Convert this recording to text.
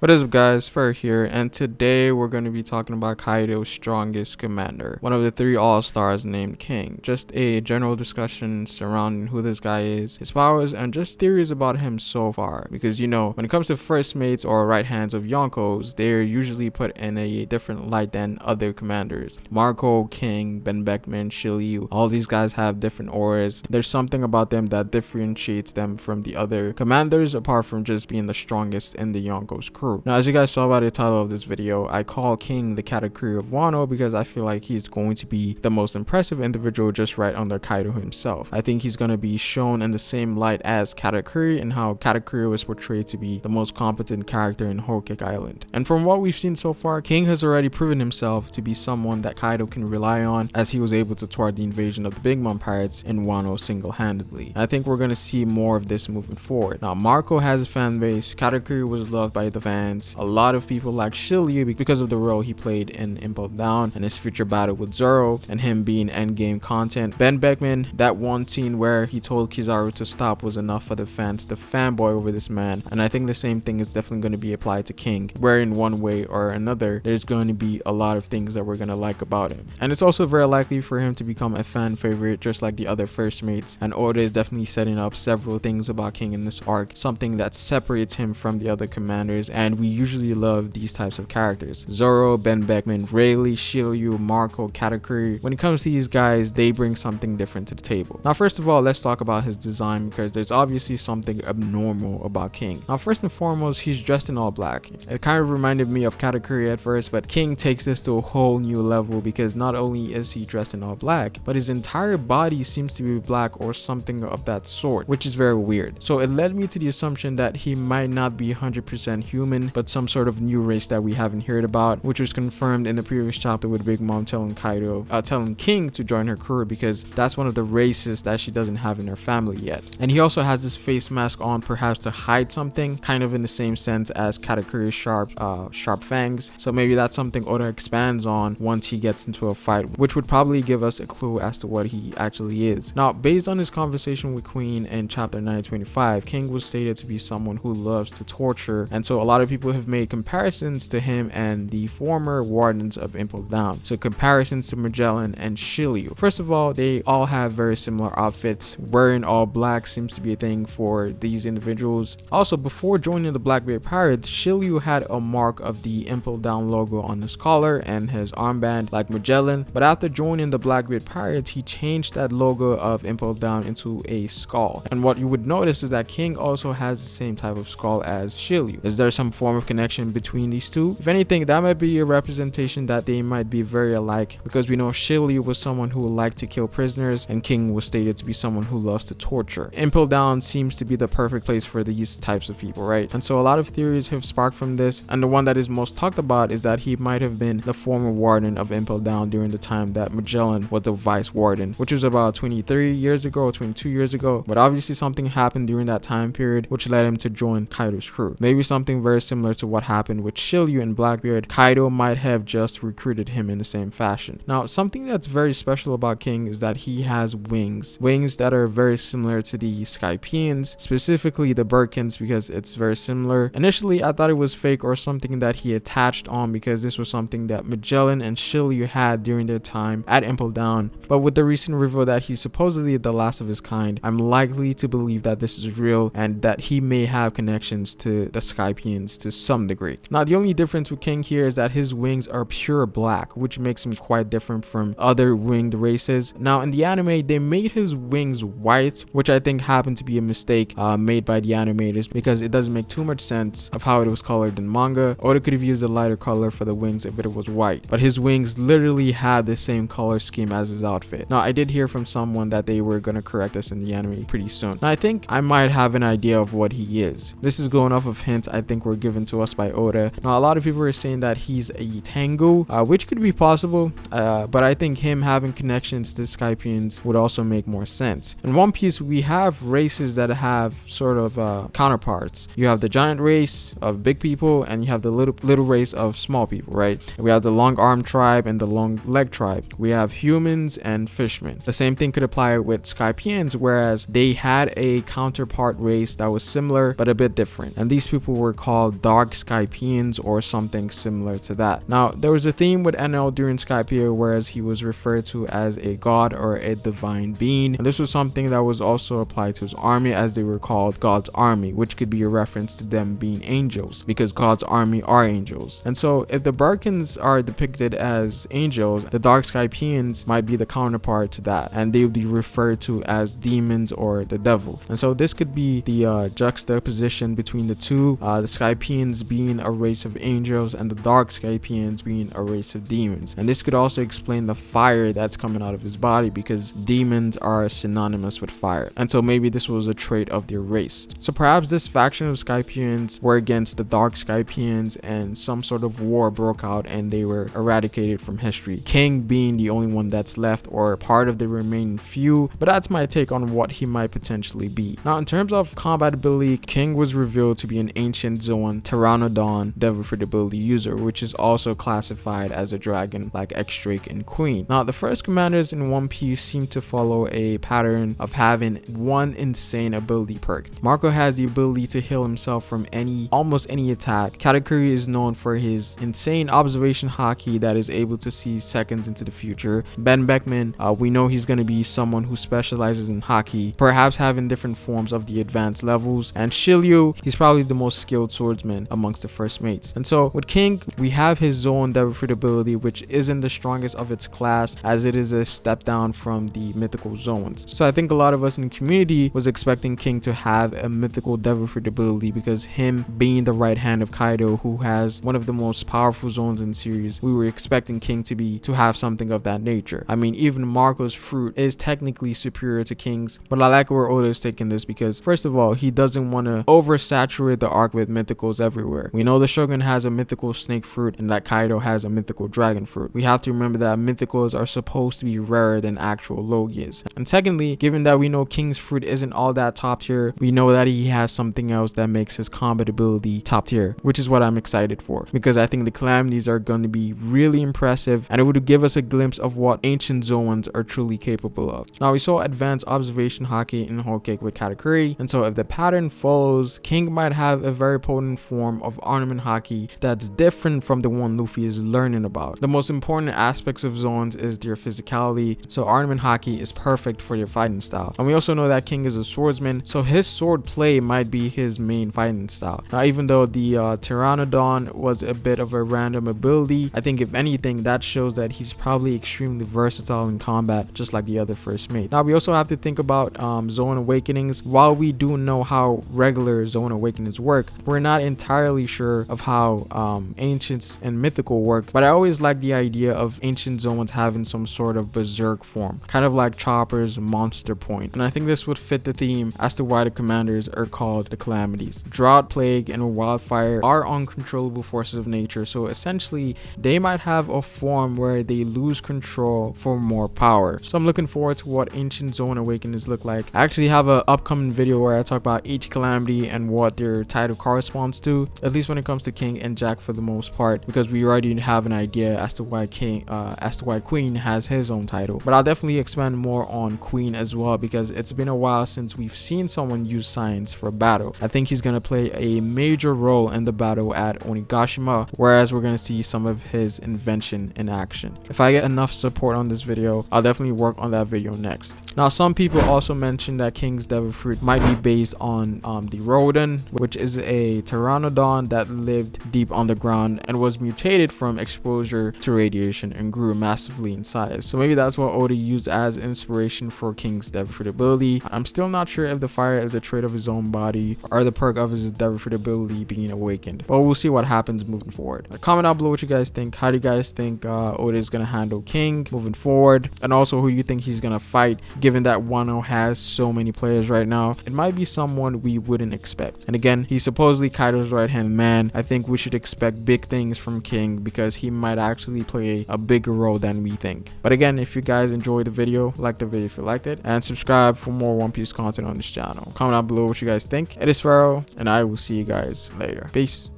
What is up guys, Fer here, and today we're going to be talking about Kaido's strongest commander, one of the 3 all-stars named King. Just a general discussion surrounding who this guy is, his powers, and just theories about him so far. Because you know, when it comes to first mates or right hands of Yonkos, they're usually put in a different light than other commanders. Marco, King, Ben Beckman, Shiryu, all these guys have different auras. There's something about them that differentiates them from the other commanders apart from just being the strongest in the Yonkos crew. Now, as you guys saw by the title of this video, I call King the Katakuri of Wano because I feel like he's going to be the most impressive individual just right under Kaido himself. I think he's going to be shown in the same light as Katakuri and how Katakuri was portrayed to be the most competent character in Whole Cake Island. And from what we've seen so far, King has already proven himself to be someone that Kaido can rely on, as he was able to thwart the invasion of the Big Mom Pirates in Wano single-handedly. I think we're going to see more of this moving forward. Now, Marco has a fan base, Katakuri was loved by the fans. A lot of people like Shiryu because of the role he played in Impel Down and his future battle with Zoro and him being endgame content. Ben Beckman, that one scene where he told Kizaru to stop was enough for the fans to fanboy over this man, and I think the same thing is definitely going to be applied to King, where in one way or another there's going to be a lot of things that we're going to like about him. And it's also very likely for him to become a fan favorite just like the other first mates, and Oda is definitely setting up several things about King in this arc, something that separates him from the other commanders, and we usually love these types of characters. Zoro, Ben Beckman, Rayleigh, Shiryu, Marco, Katakuri. When it comes to these guys, they bring something different to the table. Now, first of all, let's talk about his design because there's obviously something abnormal about King. Now, first and foremost, he's dressed in all black. It kind of reminded me of Katakuri at first, but King takes this to a whole new level because not only is he dressed in all black, but his entire body seems to be black or something of that sort, which is very weird. So it led me to the assumption that he might not be 100% human, but some sort of new race that we haven't heard about, which was confirmed in the previous chapter with Big Mom telling King to join her crew because that's one of the races that she doesn't have in her family yet. And he also has this face mask on, perhaps to hide something, kind of in the same sense as Katakuri's sharp fangs. So maybe that's something Oda expands on once he gets into a fight, which would probably give us a clue as to what he actually is. Now, based on his conversation with Queen in chapter 925, King was stated to be someone who loves to torture, and so a lot of people have made comparisons to him and the former wardens of Impel Down. So comparisons to Magellan and Shiryu. First of all, they all have very similar outfits. Wearing all black seems to be a thing for these individuals. Also, before joining the Blackbeard Pirates, Shiryu had a mark of the Impel Down logo on his collar and his armband like Magellan, but after joining the Blackbeard Pirates, he changed that logo of Impel Down into a skull. And what you would notice is that King also has the same type of skull as Shiryu. Is there some form of connection between these two? If anything, that might be a representation that they might be very alike, because we know Shiryu was someone who liked to kill prisoners and King was stated to be someone who loves to torture. Impel Down seems to be the perfect place for these types of people, right? And so a lot of theories have sparked from this, and the one that is most talked about is that he might have been the former warden of Impel Down during the time that Magellan was the vice warden, which was about 23 years ago or 22 years ago. But obviously something happened during that time period which led him to join Kaido's crew. Maybe something very similar to what happened with Shiryu and Blackbeard. Kaido might have just recruited him in the same fashion. Now, something that's very special about King is that he has wings that are very similar to the SKYPIEANs, specifically the Birkins, because it's very similar. Initially, I thought it was fake or something that he attached on because this was something that Magellan and Shiryu had during their time at Impel Down. But with the recent reveal that he's supposedly the last of his kind, I'm likely to believe that this is real and that he may have connections to the SKYPIEANs to some degree. Now, the only difference with King here is that his wings are pure black, which makes him quite different from other winged races. Now, in the anime, they made his wings white, which I think happened to be a mistake made by the animators because it doesn't make too much sense of how it was colored in manga. Oda could have used a lighter color for the wings if it was white, but his wings literally had the same color scheme as his outfit. Now, I did hear from someone that they were going to correct us in the anime pretty soon. Now, I think I might have an idea of what he is. This is going off of hints I think were given to us by Oda. Now, a lot of people are saying that he's a Tengu, which could be possible, but I think him having connections to SKYPIEANs would also make more sense. In One Piece, we have races that have sort of counterparts. You have the giant race of big people and you have the little race of small people, right? We have the long arm tribe and the long leg tribe. We have humans and fishmen. The same thing could apply with SKYPIEANs, whereas they had a counterpart race that was similar but a bit different, and these people were called called Dark Skypians or something similar to that. Now, there was a theme with NL during Skypiea, whereas he was referred to as a god or a divine being, and this was something that was also applied to his army, as they were called God's army, which could be a reference to them being angels, because God's army are angels. And so if the Barkans are depicted as angels, the Dark Skypians might be the counterpart to that, and they would be referred to as demons or the devil. And so this could be the juxtaposition between the two, the Skypians being a race of angels and the Dark Skypians being a race of demons. And this could also explain the fire that's coming out of his body, because demons are synonymous with fire, and so maybe this was a trait of their race. So perhaps this faction of Skypians were against the Dark Skypians, and some sort of war broke out and they were eradicated from history, King being the only one that's left, or part of the remaining few. But that's my take on what he might potentially be. Now, in terms of combat ability, King was revealed to be an ancient Zoan Pteranodon devil fruit ability user, which is also classified as a dragon like X-Drake and Queen. Now, the first commanders in One Piece seem to follow a pattern of having one insane ability perk. Marco has the ability to heal himself from almost any attack. Katakuri is known for his insane observation haki that is able to see seconds into the future. Ben Beckman, we know he's going to be someone who specializes in haki, perhaps having different forms of the advanced levels. And Shiryu, he's probably the most skilled swordsman amongst the first mates. And so with King, we have his Zoan devil fruit ability, which isn't the strongest of its class, as it is a step down from the mythical zones. So I think a lot of us in the community was expecting King to have a mythical devil fruit ability, because him being the right hand of Kaido, who has one of the most powerful zones in the series, we were expecting King to have something of that nature. I mean, even Marco's fruit is technically superior to King's, but I like where Oda is taking this, because first of all, he doesn't want to oversaturate the arc with mythicals everywhere. We know the Shogun has a mythical snake fruit and that Kaido has a mythical dragon fruit. We have to remember that mythicals are supposed to be rarer than actual Logias. And secondly, given that we know King's fruit isn't all that top tier, we know that he has something else that makes his combat ability top tier, which is what I'm excited for, because I think the Calamities are going to be really impressive, and it would give us a glimpse of what ancient Zoans are truly capable of. Now, we saw advanced observation haki in Whole Cake with Katakuri, and so if the pattern follows, King might have a very potent form of ornament haki that's different from the one Luffy is learning about. The most important aspects of Zoans is their physicality, so ornament haki is perfect for your fighting style. And we also know that King is a swordsman, so his sword play might be his main fighting style. Now, even though the Pteranodon was a bit of a random ability, I think if anything that shows that he's probably extremely versatile in combat, just like the other first mate. Now, we also have to think about Zoan Awakenings. While we do know how regular Zoan Awakenings work, we're not entirely sure of how ancients and mythical work, but I always like the idea of ancient Zoans having some sort of berserk form, kind of like Chopper's monster point. And I think this would fit the theme as to why the commanders are called the Calamities. Drought, Plague, and Wildfire are uncontrollable forces of nature, so essentially they might have a form where they lose control for more power. So I'm looking forward to what ancient Zoan Awakenings look like. I actually have an upcoming video where I talk about each Calamity and what their title corresponds to, at least when it comes to King and Jack for the most part, because we already have an idea as to why Queen has his own title. But I'll definitely expand more on Queen as well, because it's been a while since we've seen someone use science for battle. I think he's going to play a major role in the battle at Onigashima, whereas we're going to see some of his invention in action. If I get enough support on this video, I'll definitely work on that video next. Now, some people also mentioned that King's devil fruit might be based on the Rodon, which is a Pteranodon that lived deep underground and was mutated from exposure to radiation and grew massively in size. So maybe that's what Oda used as inspiration for King's devil fruit ability. I'm still not sure if the fire is a trait of his own body or the perk of his devil fruit ability being awakened, but we'll see what happens moving forward. Comment down below what you guys think. How do you guys think Oda is going to handle King moving forward, and also who you think he's going to fight, given that Wano has so many players right now? It might be someone we wouldn't expect. And again, he's supposedly Kaido's right hand man. I think we should expect big things from King, because he might actually play a bigger role than we think. But again, if you guys enjoyed the video, like the video if you liked it, and subscribe for more One Piece content on this channel. Comment down below what you guys think. It is Pharaoh, and I will see you guys later. Peace.